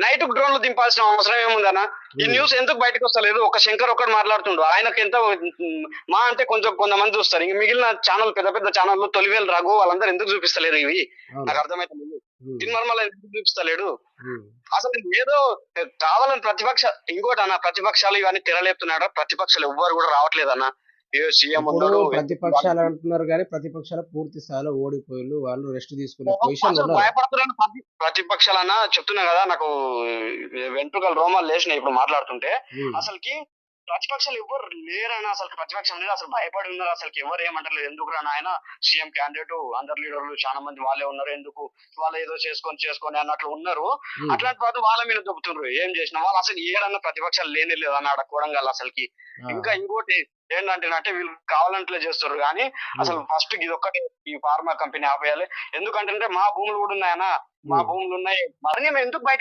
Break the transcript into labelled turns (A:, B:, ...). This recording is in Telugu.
A: నైట్ డ్రోన్లు దింపాల్సిన అవసరం ఏముందన్న? ఈ న్యూస్ ఎందుకు బయటకు వస్తలేదు? ఒక శంకర్ ఒక్కడు మాట్లాడుతుండు, ఆయనకి ఎంత మా అంటే కొంతమంది చూస్తారు, ఇంక మిగిలిన ఛానల్ పెద్ద పెద్ద ఛానల్ తొలివేలు రఘు వాళ్ళందరూ ఎందుకు చూపిస్తలేరు ఇవి? నాకు అర్థమైతే తిరుమల ఎందుకు చూపిస్తలేడు? అసలు ఏదో కావాలని ఇంకోటి అన్న, ప్రతిపక్షాలు ఇవన్నీ తెరలేపుతున్నాడు, ప్రతిపక్షాలు ఎవ్వరు కూడా రావట్లేదన్న. సీఎం ఉన్నాడు,
B: ప్రతిపక్షాలు అంటున్నారు కానీ ప్రతిపక్షాలు పూర్తి స్థాయిలో ఓడిపోయి వాళ్ళు రెస్ట్ తీసుకునే పొజిషన్
A: భయపడుతున్నాను. ప్రతిపక్షాలన్నా చెప్తున్నా కదా, నాకు వెంట్రుకలు రోమాలు లేచినాయి ఇప్పుడు మాట్లాడుతుంటే. అసలుకి ప్రతిపక్షాలు ఎవరు లేరన్నా, అసలు ప్రతిపక్షం లేదు, అసలు భయపడి ఉన్నారు. అసలు ఎవరు ఏమంటారు, ఎందుకు రా ఆయన సీఎం క్యాండిడేట్, అందరు లీడర్లు చాలా మంది వాళ్ళే ఉన్నారు, ఎందుకు వాళ్ళు ఏదో చేసుకొని అన్నట్లు ఉన్నారు. అట్లాంటి పాటు వాళ్ళ మీద దొబ్బుతున్నారు. ఏం చేసిన వాళ్ళు అసలు ఏడన్నా ప్రతిపక్షాలు లేని లేదన్న ఆడ కూడంగల్ అసలుకి. ఇంకా ఇంకోటి ఏంటంటే వీళ్ళు కావాలంటే చేస్తారు కానీ అసలు ఫస్ట్ ఇది ఒక్కటే, ఈ ఫార్మా కంపెనీ ఆపేయాలి. ఎందుకంటే మా భూములు కూడా ఉన్నాయన్నా, మా భూములు ఉన్నాయి, మరి మేము ఎందుకు బయట